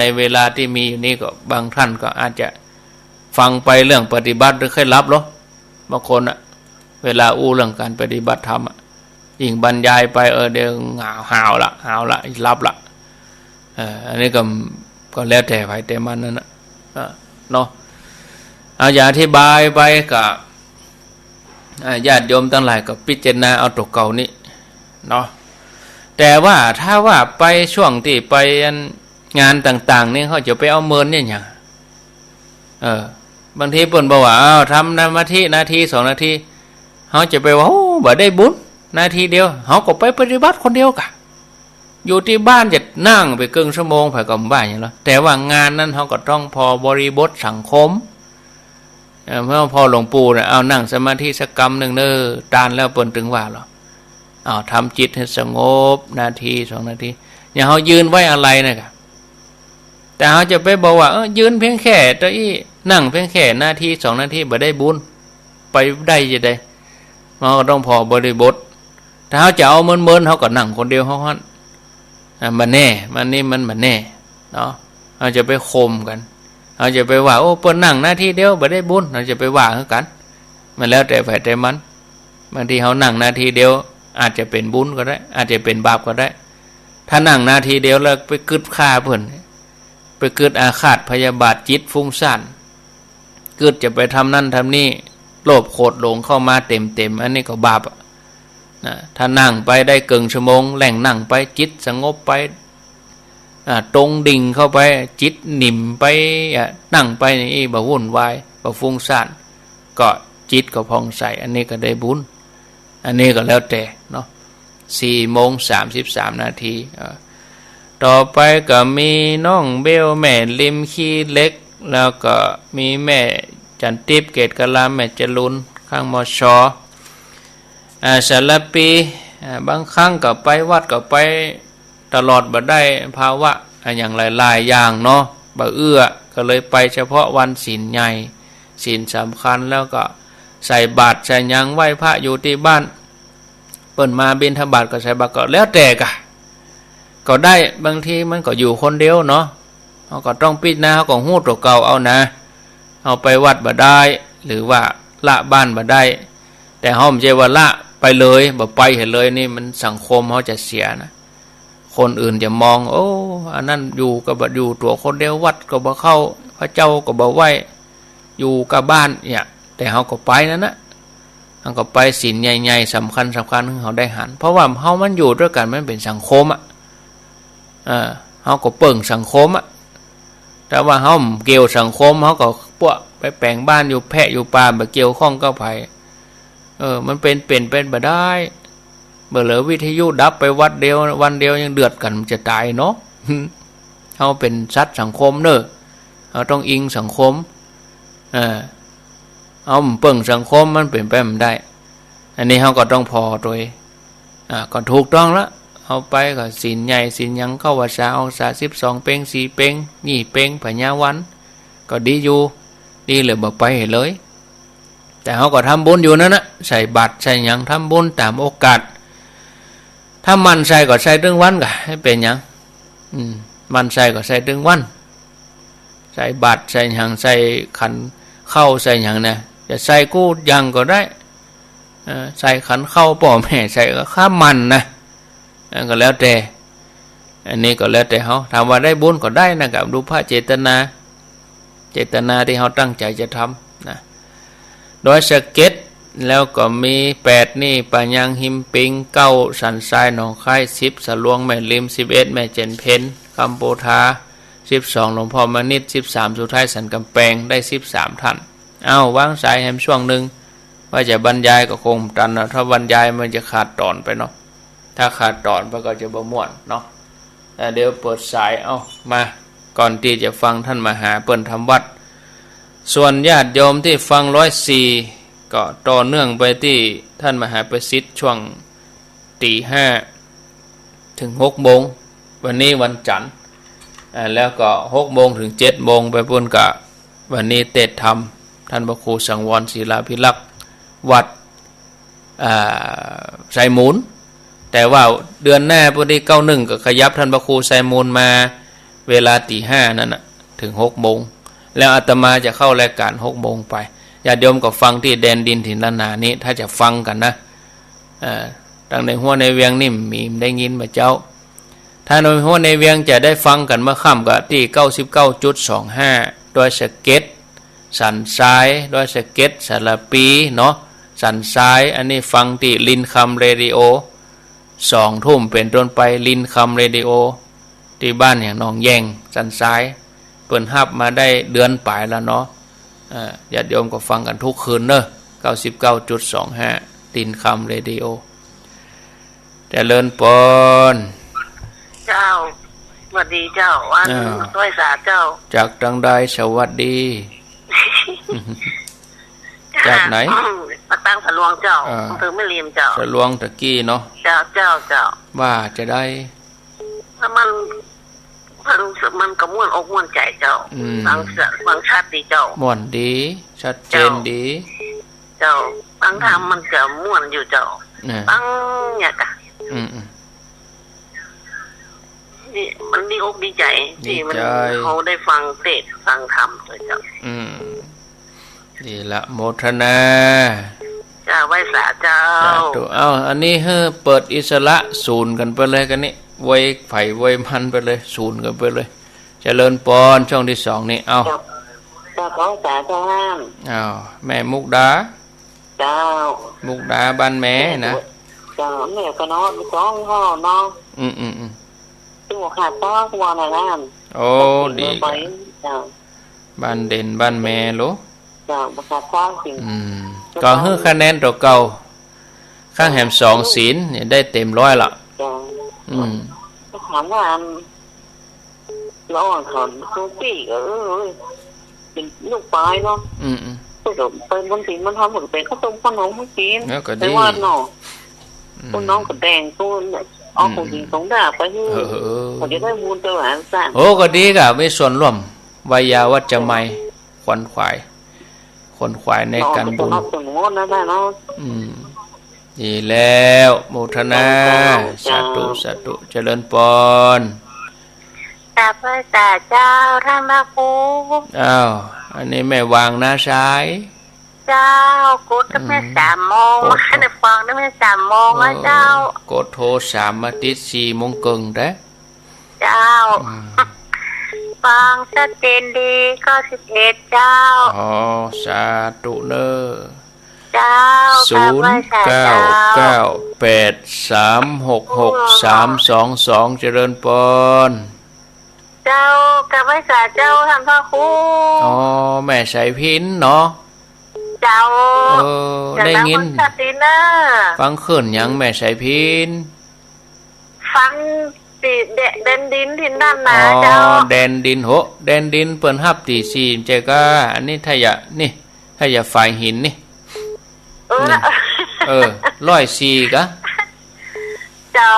ในเวลาที่มีอยู่นี้ก็บางท่านก็อาจจะฟังไปเรื่องปฏิบัติหรือเคยรับหรอบางคนเวลาอู้เรื่องการปฏิบัติธรรมยิ่งบรรยายไปเดี๋ยวหาวละรับละอันนี้ก็แล้วแต่ใครแต่มันนั่นเนาะเอาอย่าอธิบายไปกับญาติโยมทั้งหลายก็พิจารณาเอาตัวเก่านี้เนาะแต่ว่าถ้าว่าไปช่วงที่ไปงานต่างๆนี่เขาจะไปเอาเมินเนี่ยอย่างบางทีเปิ้นบอกว่าทำนาที2 นาทีเขาจะไปว่าโอ้บ่ได้บุญนาทีเดียวเขาก็ไปปฏิบัติคนเดียวกะอยู่ที่บ้านจะนั่งไปครึ่งชั่วโมงไปก็บ้าอย่างนั้นแต่ว่างานนั้นเขาก็ต้องพอบริบทสังคมเมื่อพอหลวงปู่เนี่ยเอานั่งสมาธิสักกรรมหนึ่งตานแล้วเปิ้นถึงว่าหรอทำจิตให้สงบนาที2 นาทีอย่างเขายืนไว้อะไรนะครับแต่เขาจะไปบอกว่ายืนเพียงแค่ตัวอี้นั่งเพียงแค่นาที2 นาทีบ่ได้บุญไปได้จะได้มันก็ต้องพอบริบทถ้าเขาจะเอาเมินเขาก็นั่งคนเดียวเขามันแน่มันนี่มันแน่เนาะเขาจะไปคมกันเขาจะไปว่าโอ้เปิ้นนั่งนาทีเดียวบ่ได้บุญเราจะไปว่ากันมันแล้วแต่ฝ่ายแต่มันบางทีเขานั่งนาทีเดียวอาจจะเป็นบุญก็ได้อาจจะเป็นบาปก็ได้ถ้านั่งนาทีเดียวแล้วไปกึดฆ่าเพิ่นไปเกิดอาฆาตพยาบาทจิตฟุ้งซ่านเกิดจะไปทำนั่นทำนี่โลภโกรธหลงเข้ามาเต็มอันนี้ก็บาปนะถ้านั่งไปได้ครึ่งชั่วโมงแหล่งนั่งไปจิตสงบไปตรงดิ่งเข้าไปจิตนิ่มไปนั่งไปนี่บ่วุ่นวายบ่ฟุ้งซ่านก็จิตก็ผ่องใสอันนี้ก็ได้บุญอันนี้ก็แล้วแต่เนาะ4:33 นาทีต่อไปก็มีน้องเบลแม่ลิมขี้เล็กแล้วก็มีแม่จันทิพย์เกตกะลาแม่จรุนข้างมชสารปีบางครั้งก็ไปวัดก็ไปตลอดบ่ได้ภาวะอย่างหลายๆอย่างเนาะบ่ก็เลยไปเฉพาะวันศีลใหญ่ศีลสำคัญแล้วก็ใส่บาตรใส่ยังไหว้พระอยู่ที่บ้านเปิ่นมาบิณฑบาตก็ใส่บาตรก็แล้วแต่ก็ได้บางทีมันก็อยู่คนเดียวเนาะเขาก็ต้องปิดนะเขาก็หู้ตัวเก่าเอานะเอาไปวัดบ่ได้หรือว่าละบ้านบ่ได้แต่เขาไม่ใช่ว่าละไปเลยบ่ไปเห็นเลยนี่มันสังคมเขาจะเสียนะคนอื่นจะมองโอ้อันนั้นอยู่ก็บ่อยู่ตัวคนเดียววัดก็บ่เข้าพระเจ้าก็บ่ไหวอยู่กับบ้านเนี่ยแต่เขาก็ไปนั่นนะเขาก็ไปศีลใหญ่ๆสำคัญเขาได้หันเพราะว่าเขามันอยู่ด้วยกันมันเป็นสังคมเขาก็เปิ่งสังคมแต่ว่าเขาเกี่ยวสังคมเขาก็พวกไปแปลงบ้านอยู่แพะอยู่ป่าแบบเกี่ยวข้องก็ไผมันเป็นบ่ได้เมื่อเหลือวิทยุดับไปวันเดียวยังเดือดกันจะตายเนาะเขาเป็นสัตว์สังคมเนอะเขาต้องอิงสังคมเอาเปิ่งสังคมมันเปลี่ยนไปไม่ได้อันนี้เขาก็ต้องพอตัวก็ถูกต้องละเอาไปก็ศีลใหญ่ศีลยังเข้าวัดษาองศา12 เป้ง4 เป้งนี่เป้งพญาวันก็ดีอยู่ดีเลยบอกไปเห็นเลยแต่เขาก็ทำบุญอยู่นั่นนะใส่บาตรใส่ยังทำบุญตามโอกาสถ้ามันใส่ก็ใส่ตึงวันก็ให้เป็นยังมันใส่ก็ใส่ตึงวันใส่บาตรใส่ยังใส่ขันเข้าใส่ยังเนี่ยจะใส่กู้ยังก็ได้ใส่ขันเข้าป่อแม่ใส่ก็ข้ามันนะก็แล้วแต่อันนี้ก็แล้วแต่เขาถามว่าได้บุญก็ได้นะครับดูพระเจตนาที่เขาตั้งใจจะทำนะโดยสเก็ตแล้วก็มี8นี่ปัญญังหิมปิง9สันทรายหนองคาย10สลวงแม่ริม11แม่เจนเพนคำโปธา12หลวงพ่อมณิต13สุดท้ายสันกำแพงได้13ท่านวางสายแฮมช่วงหนึ่งว่าจะบรรยายก็คงตันนะถ้าบรรยายมันจะขาดตอนไปเนาะถ้าขาดตอนมันก็จะบ่ม่วนเนาะแต่เดี๋ยวเปิดสายมาก่อนที่จะฟังท่านมหาเปิ้นทำวัดส่วนญาติโยมที่ฟัง104ก็ต่อเนื่องไปที่ท่านมหาประสิทธิ์ช่วง5:00 ถึง 6:00 วันนี้วันจันทร์แล้วก็ 6:00 ถึง 7:00 ไปพุ่นกะวันนี้เทศธรรมท่านพระครูสังวรศิลาภิลักษ์วัดไซมูลแต่ว่าเดือนหน้าพอดี91ก็ขยับท่านพระครูไซมูลมา เวลาตี 5นั่นนะถึง6 โมงแล้วอาตมาจะเข้ารายการ6 โมงไปญาติโยมก็ฟังที่แดนดินถิ่นล้านนานี้ถ้าจะฟังกันนะตั้งในหัวในเวียงนี่มีได้ยินมาเจ้าถ้าในหัวในเวียงจะได้ฟังกันเมื่อค่ำกับที่ 99.25 โดยสเก็ตสันซ้ายโดยสเก็ตสารปีเนาะสันซ้ายอันนี้ฟังที่ลินคำเรดิโอ2 ทุ่มเป็นต้นไปลินคำเรดิโอที่บ้านอย่างหนองแยงสันซ้ายเปิ่นฮับมาได้เดือนปลายแล้วเนาะญาติโยมก็ฟังกันทุกคืนเนอะ 99.25 ลินคำเรดิโอแต่เลินปอนเจ้าสวัสดีเจ้าวันด้วยสาเจ้าจากทางใดสวัสดี จากไหนมาตั้งสลวงเจ้าอำเภอแม่ริมเจ้าสลวงตะกี้เนาะเจ้าว่าจะได้ถ้ามันก็ม่วนอกม่วนใจเจ้าบางชาติดีเจ้าม่วนดีชัดเจนดีเจ้าบางทางมันก็ม่วนอยู่เจ้าบางเนี่ยกะนี่มันดีอกดีใจที่มันเขาได้ฟังเทศฟังธรรมเลยเจ้าดีละโมทนาจ้าไว้สาเจ้าอันนี้เปิดอิสระศูนย์กันไปเลยกันนี่ไว้ไผ่ไว้มันไปเลยศูนย์กันไปเลยเจริญปอนช่องที่2นี่เจ้าของสาเจ้าห้ามแม่มุกดาเจ้ามุกดาบ้านแม่นะเจ้าแม่ก็นอนร้องห้อน้องตัวขาดต้องวันอะไรนั่นโอ้ดีบ้านเด่นบ้านแม่ลูกก็ให้คะแนนตัวเก่าข้างแหม2 ศีลเนี่ยได้เต็ม100ละถามว่าระหว่างเขาคือปีเป็นลูกปลายเนาะเป็นบนศีลมันทำเหมือนเป็นข้าวต้มขนมให้กินแต่ว่าเนาะต้นน้องก็แดงต้นเอาของจริงของด่าไปที่เขาจะได้มูลตัวอันสั้นโอ้ก็ดีกะไม่ส่วนร่วมวายาวัจจะไม่ขวัญขวายในการบุญดีแล้วโมทนาสาธุเจริญปอนตาพระตาเจ้าท่านพระครูอันนี้แม่วางนะซ้ายเจ้ากดตั้งแต่3 โมงมาในฟังตั้งแต่3 โมงแล้วเจ้ากดโทร3มาติด4 โมงครึ่งได้เจ้าฟังชัดเจนดี91เจ้าสาธุเนอเจ้า0998366322เจริญปอนเจ้ากับไว้สาเจ้าท่านพ่อครูแม่ใส่พินเนาะเจ้าได้ยินฟังขึ้นยังแม่ใส่พินฟังตีแดนดินถิ่นด้านนาเจ้าแดนดินแดนดินเปิ้นฮับตี4เจก็อันนี้ถ้าอย่าฝ่ายหินนี่104กะเจ้า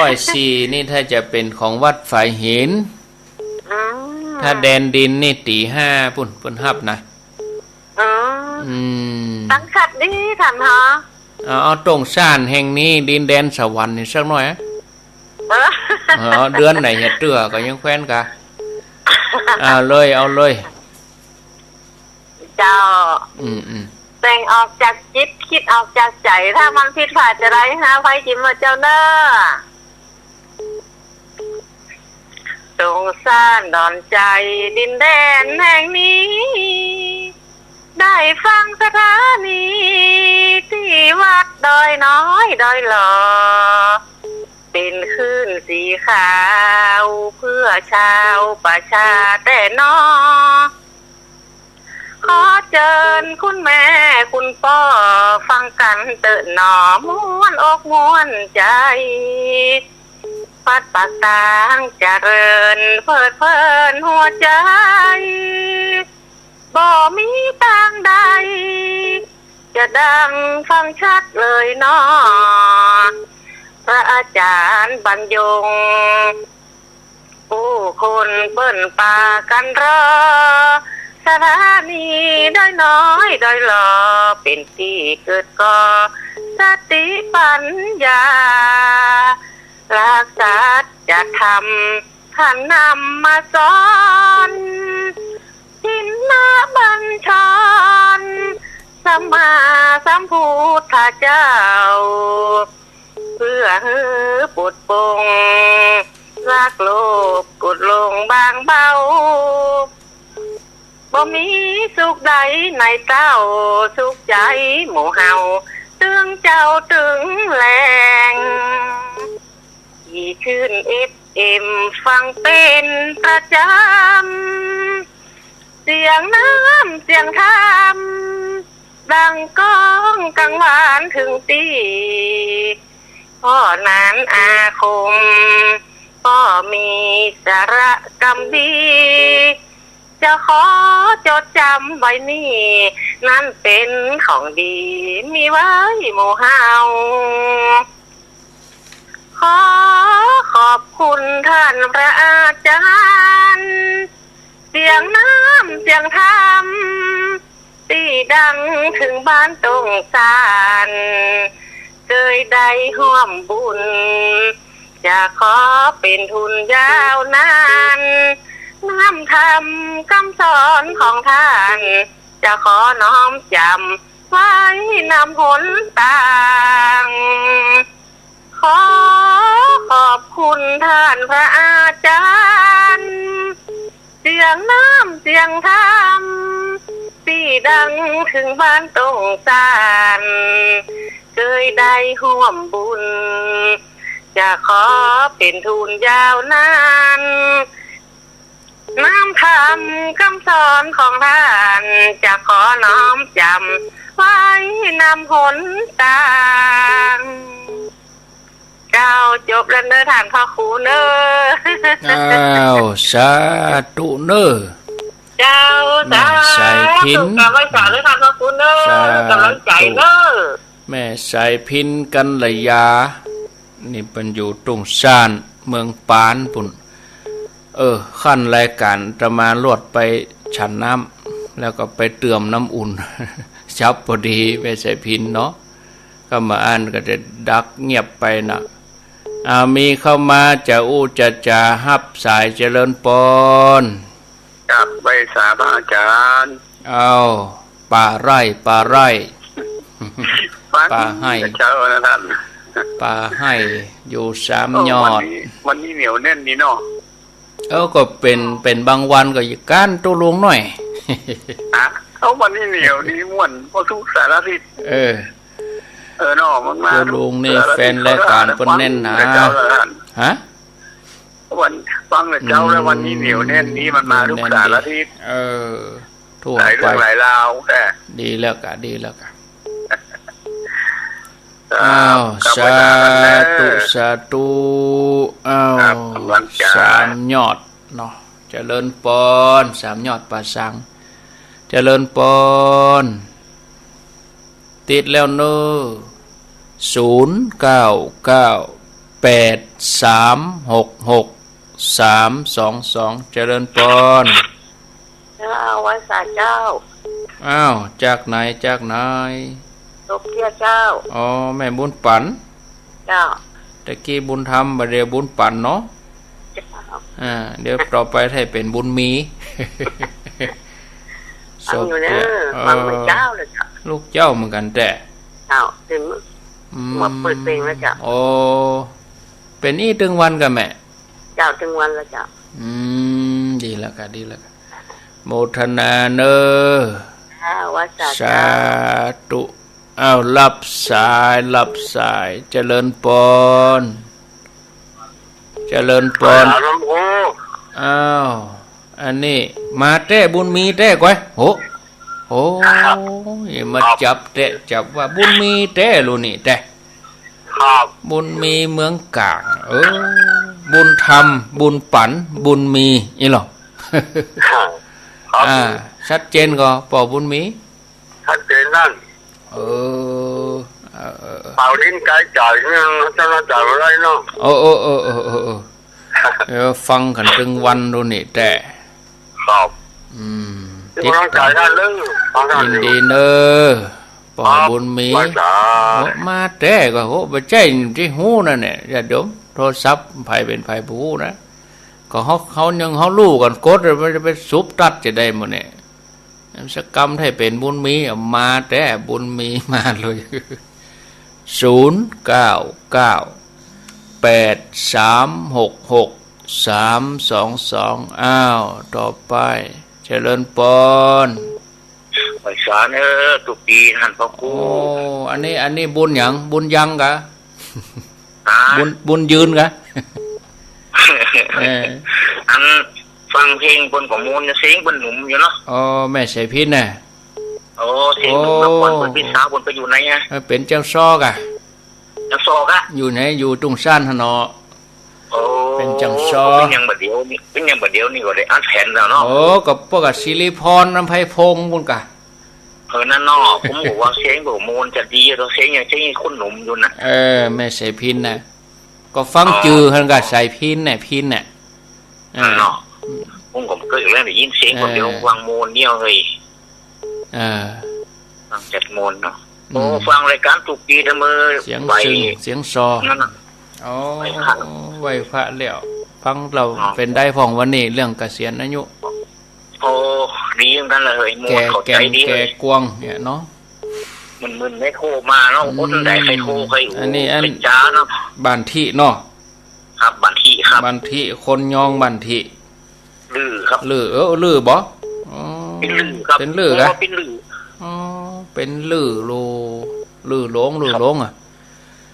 104นี่ถ้าจะเป็นของวัดฝ่ายหินถ้าแดนดินนี่ตี 5ปุ่นเปิ้นฮับนะตั้งขัดดีท่านฮะเอาตรงซ่านแห่งนี้ดินแดนสวรรค์นี่สักหน่อยเดือนไหนเฮ็ดเตื้อก็ยังแคว้นกะเอาเลยเจ้าแต่งออกจากจิตคิดออกจากใจถ้ามันผิดพลาดจะไรหาไฟจิ้มมาเจ้าเน้อสงสารดอนใจดินแดนแห่งนี้ได้ฟังสถานีที่วัดดอยน้อยดอยหล่อเป็นคลื่นสีขาวเพื่อชาวประชาแต่นอขอเชิญคุณแม่คุณพ่อฟังกันเติดหนอม้วนอกม้วนใจพัดปากตางเจริญเพิดเพลินหัวใจบ่มีทางใดจะดังฟังชัดเลยเนาะพระอาจารย์บรรยงผู้คนเปิ้นป่ากันรอสถานีได้น้อยได้หล่อเป็นที่เกิดก่อสติปัญญารักษาจะทำ ท่านนำมาสอนทินนาบัญชรสัมมาสัมพุทธเจ้าเพื่อให้ปลดปลงรักโลภกดลงบางเบาบ่มีสุขใดในเต้าสุขใจหมู่เฮาตึงเจ้าตึงแรงที่ชื่นFM ฟังเป็นประจำเสียงน้ำเสียงธรรมดังก้องกังวานถึงตีพ่อนานอาคมพ่อมีสาระกำดีจะขอจดจำไว้นี่นั่นเป็นของดีมีไว้หมู่เฮาขอขอบคุณท่านพระอาจารย์เสียงน้ำเสียงธรรมที่ดังถึงบ้านตรงสานเคยได้ร่วมบุญจะขอเป็นทุนยาวนานน้ำธรรมคำสอนของท่านจะขอน้อมจำไว้นำหนทางขอขอบคุณท่านพระอาจารย์เสียงน้ำเสียงธรรมที่ดังถึงบ้านตรงสานเคยได้ร่วมบุญจะขอเป็นทุนยาวนานน้ำธรรมคำสอนของท่านจะขอน้อมจำไว้นำหนทางเจ้าจบแล้วเนอท่านพ่อครูเนอ อ้าวสาธุเนอ เจ้าสา ใส่พิน กำลังใจเลยท่านพ่อครูเนอกำลังใจเนอ แม่สายพินกันระยานี่เป็นอยู่ตรงชานเมืองปานปุ่นขั้นรายการจะมาลวดไปฉันน้ำแล้วก็ไปเติมน้ำอุ่น ชับพอดีแม่สายพินเนาะก็มาอ่านก็จะดักเงียบไปนะมีเข้ามาจะอู้จะฮับสายเจริญปน กับใบสาพระอาจารย์ เอาป่าไร่ป่าให้ เจ้านะท่าน ป่าให้อยู่สามยอด วันนี้เหนียวแน่นนี่เนาะ ก็เป็นบางวันก็อยู่ก้านตู้ลงหน่อย วันนี้เหนียวนี่ม่วนพอทุกสารทิศเนาะมันมา ตู้ลงนี่แฟนรายการเพิ่นแน่นหนาฮะวันฟังเลยเจ้าแล้ววันนี้เหนียวแน่นนี้มันมาทุกสารทิศทั่ว หลายเรื่องหลายราวดีแล้วกะอ้าวสาธุอ้าวสามยอดเนาะเจริญปนสามยอดป่าสังเจริญปนติดแล้วเนอ0998366322เจริญปนเจ้าไว้สาเจ้าอ้าวจากไหนตกเที่ยเจ้าอ๋อแม่บุญปันเจ้าตะกี้บุญธรรมบัดเดี๋ยวบุญปันเนาะเดี๋ยวต่อไปให้เป็นบุญมีฟังอยู่นะฟังเหมือนเจ้าเลยจ้ะลูกเจ้าเหมือนกันแต่เจ้าถึงมาเปิดเพลงแล้วจ้ะโอ้เป็นนี่ถึงวันกันแม่เจ้าถึงวันแล้วจ้ะดีแล้วกันโมทนาเนอสาธุอ้าวรับสายเจริญปนอ้าวอันนี้มาแต้บุญมีแต้ก้อยโหมาจับว่าบุญมีแต้ลูนี่แต้บุญมีเมืองกลางบุญธรรมบุญปันบุญมีนี่หรอชัดเจนก็ปอบุญมีชัดเจนนั่นเป่าลิ้นไก่จ่ายเนี่ยจะมาจ่ายอะไรเนาะฟังกันถึงวันดูนี่แต่ครับติดจ่ายได้เลยยินดีเนอปอบุญมีมาแต่ก็โหบ่ใจที่หูนั่นเนี่ยอย่าดมโทรศัพท์ไผเป็นไผผู้นะ ก็เขายังเขาลู่กันกดเลยมันจะไปซุบตัดจะได้หมดเนี่ยสกรรมให้เป็นบุญมีมาแต่บุญมีมาเลย09983663322อ้าวต่อไปเจริญปนไปสารตุกปีท่านพระครูโอ้อันนี้บุญหยังบุญยังกะบุญยืนกะอันฟังเพลงบนของมูลเสียงบนหนุ่มอยู่เนาะอ๋อแม่ใส่พิษน่ะโอ้เสียงหนุ่มบนบนพี่สาวบนไปอยู่ไหนอ่ะเป็นเจ้าซอกะเจ้าซอกะอยู่ไหนอยู่ตรงซ่านฮะเนาะโอ้เป็นจังซอเป็นยังบัดเดียวนี่ก็ได้อัดแผ่นแล้วเนาะโอ้กับพวกศิริพรน้ำไผ่พงบุญกะนั่นเนาะผมบอกว่าเสียงของมูลจะดีเราเสียงอย่างเช่นคนหนุ่มอยู่น่ะแม่ใส่พินน่ะก็ฟังจือเพิ่นก็ใส่พินน่ะพินน่ะเนาะผมก็เคยอยู่แล้วได้ยินเสียงคนเดียววางมูลเนี่ยเฮ้ยฟังจัดมูลเนาะโอ้ฟังรายการตุกปีเสมอเสียงซึ้งเสียงซอนั่นน่ะอ๋อไหวพระแล้วฟังเราเป็นได้ของวันนี้เรื่องเกษียณอายุโอ้ดีเหมือนกันเลยมูลเข้าใจดีแกกวงเนี่ยเนาะมันไม่โคมาเนาะคนใดใครโคใครอันนี้เป็นจ้าเนาะบันทิเนาะครับบันทิครับบันทิคนยองบันทิลือครับลือลือบ่เป็นลือครับเป็นลือครับเป็นลือเป็นลือโลลือหลงอ่ะ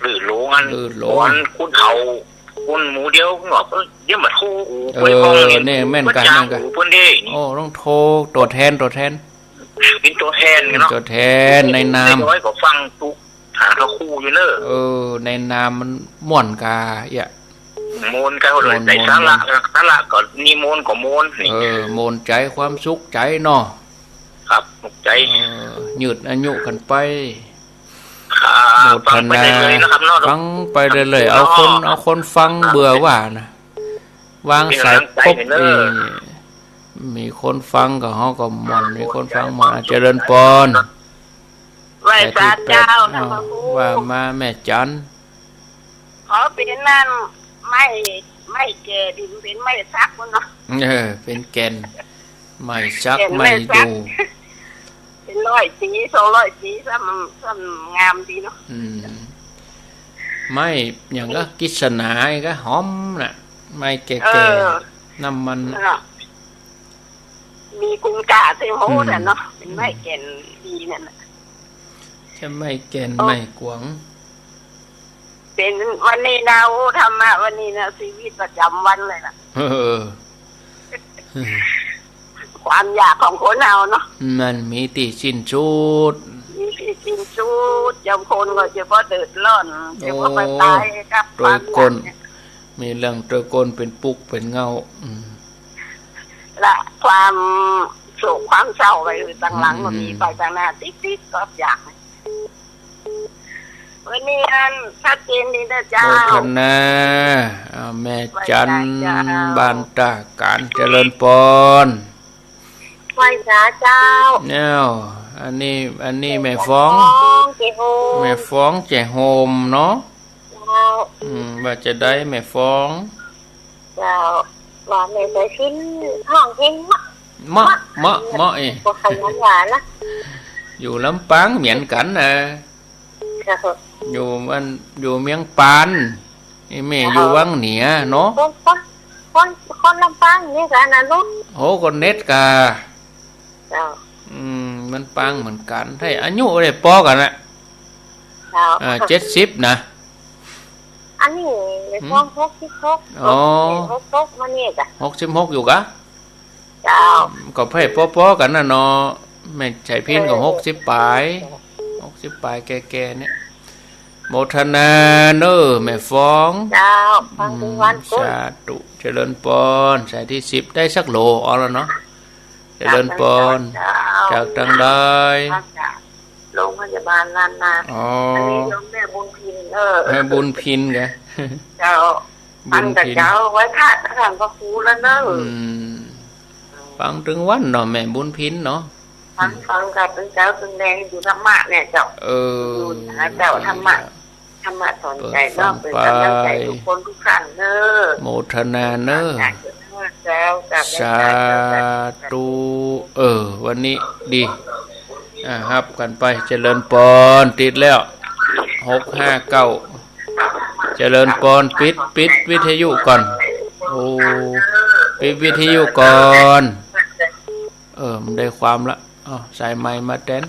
ลือหลงอันลือหลงคุณเขาคุณหมูเดียวหงอกเดี๋ยวมาโทรไปห้องนี่แม่นกันโอ้ต้องโทรตัวแทนเป็นตัวแทนเนาะตัวแทนในนามน้อยก็ฟังตุกหาเขาคู่อยู่เนอะในนามมันม่วนกาอย่าโมนกันเลยใจสาระก็นิมนต์ก็โมนนี่โมนใจความสุขใจเนาะครับสุขใจยืดอายุกันไปโมทนาฟังไปเลยเอาคนฟังเบื่อว่านะวางสายปุ๊บมีคนฟังกับเขาก็มันมีคนฟังมาเจริญปนไหว้พระเจ้านะพระครูว่ามาแม่จันขอเป็นนั่นไม่แก่ดินเป็นไม่ซักคนเนาะเป็นแกนไม่ซักไม่ดูเป็น100 สี200 สีซ้ำงามดีเนาะไม่อย่างก็กิษณาก็หอมน่ะไม่แก่น้ำมันมีกุญกาเซโฮแต่เนาะเป็นไม่แก่นดีนั่นแหละจะไม่แก่นไม่กวงเป็นวันนี้นะโอ้ธรรมะวันนี้นะชีวิตประจำวันเลยนะความอยากของคนเราเนาะมันมีติสิ้นสุดจำคนก็จะพอเดือดร้อนจะพอไปตายกับความอยากมีเรื่องตัวกลเป็นปุกเป็นเงาละความโศกความเศร้าไปต่างหลังมันมีไปต่างหน้าติ๊กก็อยากวันนี้อันชัดเจนดีนะเจ้าโฆษณาแม่จันบานตาการเจริญปนไหว้พระเจ้าเนี่ยอันนี้แม่ฟ้องแม่ฟ้องแจโฮมเนาะว่าจะได้แม่ฟ้องเจ้าว่าแม่ใส่ชิ้นห้องเพลงมะเองก็ขยันหวานนะอยู่ลำปางเหมือนกันนะอยู่เมียงปานแม่อยู่วังเหนือเนาะคนลำปางนี่กันนะลูกโหคนเน็ตกามันปางเหมือนกันให้อายุอะไรปอกันนะ70นะอันนี้ฟ้อง66อ๋อ66มาเนี่ยจ้ะ66อยู่กะเจ้าก็ให้ปอกันนะเนาะไม่ใช่พินก็60ปลายแก่ๆเนี่ยโมทนาเนอแม่ฟ้องเจ้าฟังทุกวันสาธุเจริญปนสายที่10ได้สักโลเอาแล้วเนาะเจริญปนจากทางใดโรงพยาบาลล้านนาอันนี้โยมแม่บุญพินแม่บุญพินแกเจ้าฟังแต่เจ้าไว้ค่ะทางพระครูแล้วเนอะฟังถึงวันเนาะแม่บุญพินเนาะฟังกับเป็นเจ้าเป็นแดงอยู่ธรรมะเนี่ยเจ้าเจ้าธรรมะสอนใจเนาะเป็นกำลังใจทุกคนทุกท่านเนอะโมทนาเนอะ สาธุวันนี้ดีฮับกันไปเจริญปอนติดแล้ว659เจริญปอนปิดวิทยุก่อนปิดวิทยุก่อนมันได้ความละใส่ไมค์มาแทน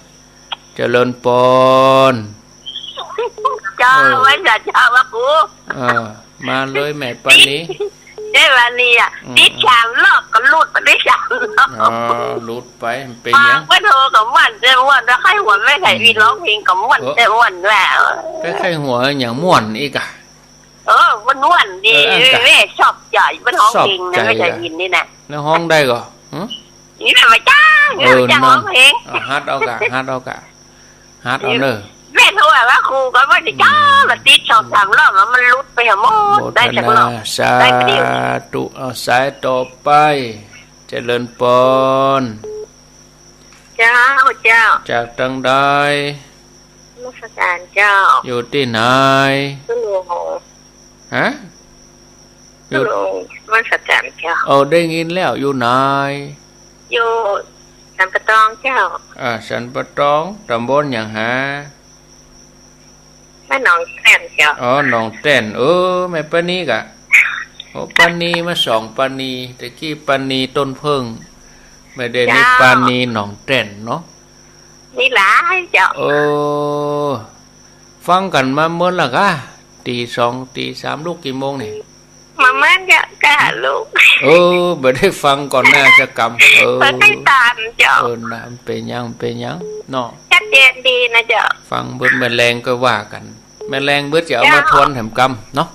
เจริญปอนจ้าไว้จะจ้าว่ากูมาเลยแม่ปานี้ได้วันนี้ติด3 รอบก็หลุดไปได้3 รอบหลุดไปเป็นยังไม่โทรกับวันเจ้าวันแล้วใครหัวไม่ใส่วีร้องเพลงกับวันเจ้าวันแล้วใครหัวอย่างม่วนอีกมันม่วนดีแม่ชอบใหญ่มันห้องเพลงนะไม่ใช่ยินนี่นะแล้วห้องได้ก็นี่ทำไมจ้าจ้าร้องเพลงฮัดเอากะฮัดเอาเนอะแม่โทรว่าครูก็ว่าจะจ้ามันติด2-3 รอบแล้วมันลุดไปหมดได้จากรอบสาธุเอาสายต่อไปเจริญปอนเจ้าจากทางใดนมัสการเจ้าอยู่ที่ไหนฮะอยู่นมัสการเจ้าได้ยินแล้วอยู่ไหนอยู่สันปะตองเจ้าสันปะตองตำบลอย่างหาแม่หนองแต้นเจ้าหนองแต้นแม่ปานีกะปานีมา2ปานีตะกี้ปานีต้นเพิ่งไม่ได้นี่ปานีหนองแต้นเนาะนี่หลายเจ้าฟังกันมาเมื่อละกะตี2ตี3ลูกกี่โมงนี่มาแม่นจะกะลูกบ่ได้ฟังก่อนหน้าจะกรรมบ่ได้ตามเจ้าน้ำเป็นยังเนาะชัดเจนดีนะเจ้าฟังเบิดแมลงก็ว่ากันแมลงเบิดจะเอามาทวนแถมกรรมเนาะ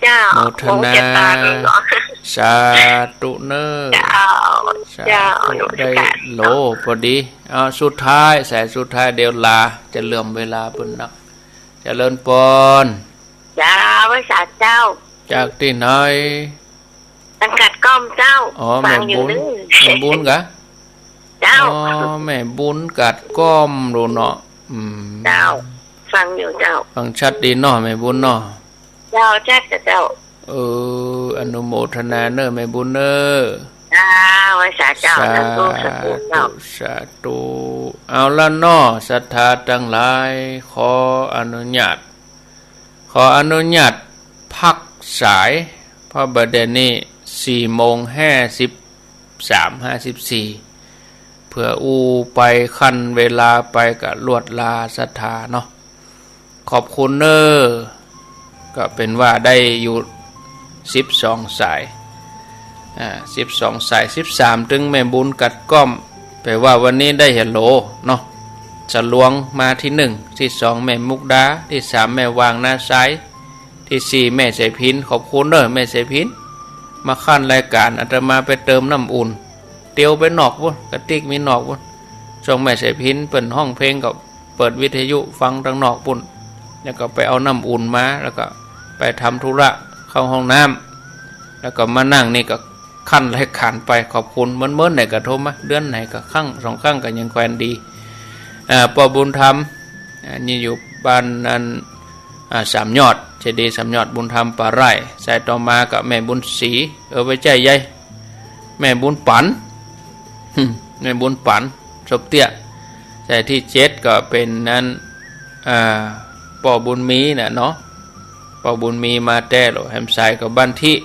เจ้าโมทนาสาธุเนอเจ้าได้โลพอดีสุดท้ายสุดท้ายเดี๋ยวลาจะเลื่อมเวลาปุ่นนักเจริญปอนจ้าวิสาเจ้าจากที่ไหนสังกัดก้อมเจ้าแม่บุญกะเจ้าแม่บุญกัดก้อมรู้เนาะเจ้าฟังอยู่เจ้าฟังชัดดีเนาะแม่บุญเนาะเจ้าชัดเจ้าอนุโมทนาเนอแม่บุญเนอวิสาเจ้าสาธุเอาละเนาะศรัทธาทั้งหลายขออนุญาตพักสายเพราะบัดนี้4:53-54เพื่อไปคันเวลาไปกับลวดลาศรัทธาเนาะขอบคุณเนอก็เป็นว่าได้อยู่12 สาย12 สาย13ถึงแม่บุญกัดก้อมแปลว่าวันนี้ได้เฮลโลเนาะสลวงมาที่1ที่2แม่มุกดาที่3แม่วางนาซ้ายที่4แม่เสพินขอบคุณเด้อแม่เสพินมาขั้นรายการอาตมาไปเติมน้ำอุ่นเตียวไปนอกพุ่นกระติกมีนอกพุ่นช่วงแม่เสพินเปิดห้องเพลงกับเปิดวิทยุฟังทางนอกพุ่นแล้วก็ไปเอาน้ำอุ่นมาแล้วก็ไปทำธุระเข้าห้องน้ำแล้วก็มานั่งนี่ก็ขั้นรายการไปขอบคุณเมื่อไหนก็โทรมาเดือนไหนก็ครั้ง2 ครั้งก็ยังแควนดีปอบุญธรรมนี่อยู่บ้านนั้น3 ยอดเจดีย์3 ยอดบุญธรรมป่าไร่ใส่ต่อมากับแม่บุญศรีไว้ใจใหญ่แม่บุญปันแม่บุญปันศพเตี้ยใส่ที่7ก็เป็นนั้นปอบุญมีน่ะเนาะปอบุญมีมาแต่หรอแฮมใส่กับบ้านที่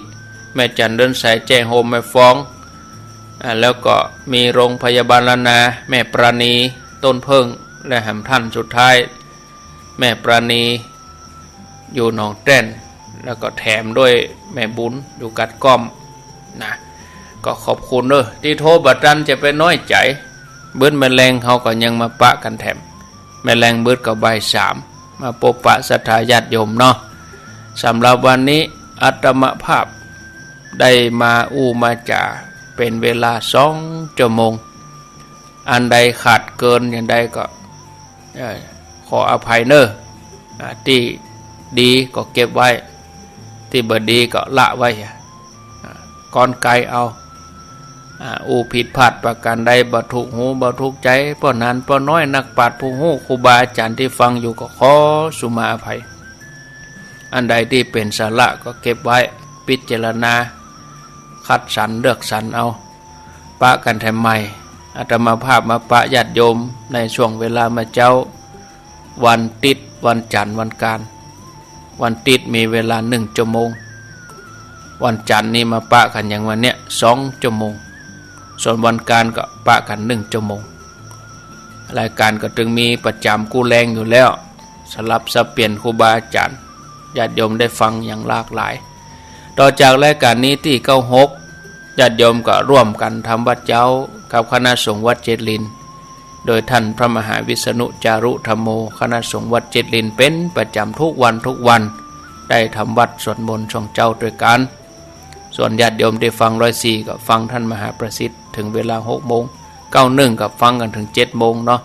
แม่จันเดินใส่แจ้งโฮมแม่ฟ้องแล้วก็มีโรงพยาบาลลานาแม่ปราณีต้นเพิ่งและแหมท่านสุดท้ายแม่ปราณีอยู่หนองแต้นแล้วก็แถมด้วยแม่บุญอยู่กัดก้อมนะก็ขอบคุณเด้อที่โทรบัดนั้นจะไปน้อยใจเบิ้นแมลงเขาก็ยังมาปะกันแถมแมลงเบิ้นก็บ่าย3มาปปะศรัทธาญาติโยมเนาะสำหรับวันนี้อาตมภาพได้มามาจ่าเป็นเวลา2 ชั่วโมงอันใดขาดเกินอย่างใดก็ขออภัยเนอะที่ดีก็เก็บไว้ที่บ่ดีก็ละไว้ก่อนไกลเอาผิดพลาดประการใดบ่ถูกหูบ่ถูกใจป้อนั้นป้อน้อยนักปราชญ์ผู้ฮู้ครูบาอาจารย์ที่ฟังอยู่ก็ขอสุมาอภัยอันใดที่เป็นสาระก็เก็บไว้พิจารณา คัดสรรเลือกสรรเอาปะกันแถมใหม่อาตมาภาพมาปะญาติโยมในช่วงเวลามาเจ้าวันติดวันจันทร์วันการวันติดมีเวลา1 ชั่วโมงวันจันทร์นี่มาปะกันอย่างวันเนี้ย2 ชั่วโมงส่วนวันการก็ปะกัน1 ชั่วโมงรายการก็จึงมีประจำกู้แรงอยู่แล้วสลับสับเปลี่ยนครูบาอาจารย์ญาติโยมได้ฟังอย่างหลากหลายต่อจากรายการนี้ที่96ญาติโยมก็ร่วมกันทำวัดเจ้ากับคณะสงฆ์วัดเจริญโดยท่านพระมหาวิษณุจารุธรรมโมคณะสงฆ์วัดเจริญเป็นประจำทุกวันได้ทำวัดสวดมนต์ช่วงเจ้าด้วยกันส่วนญาติโยมได้ฟัง104ก็ฟังท่านมหาประสิทธิ์ถึงเวลา6 โมง91กับฟังกันถึง7 โมงเนาะ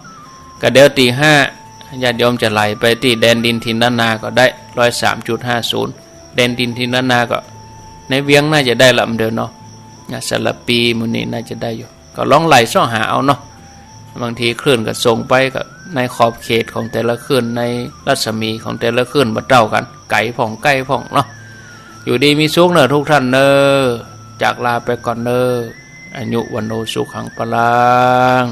ก็เดี๋ยวตี 5ญาติโยมจะไหลไปที่แดนดินทินนาก็ได้ 103.50 แดนดินทินนาก็ในเวียงน่าจะได้ลำเดียวเนาะสลับปีมื้อนี้น่าจะได้อยู่ก็ลองไหลซ่อหาเอาเนาะบางทีคลื่นก็ส่งไปกับในขอบเขตของแต่ละคลื่นในรัศมีของแต่ละคลื่นบ่เท่ากันไก่ผ่องใกล้ผ่องเนาะอยู่ดีมีสุขเนอะทุกท่านเนอะจากลาไปก่อนเนอะอายุวันโนสุขังพลัง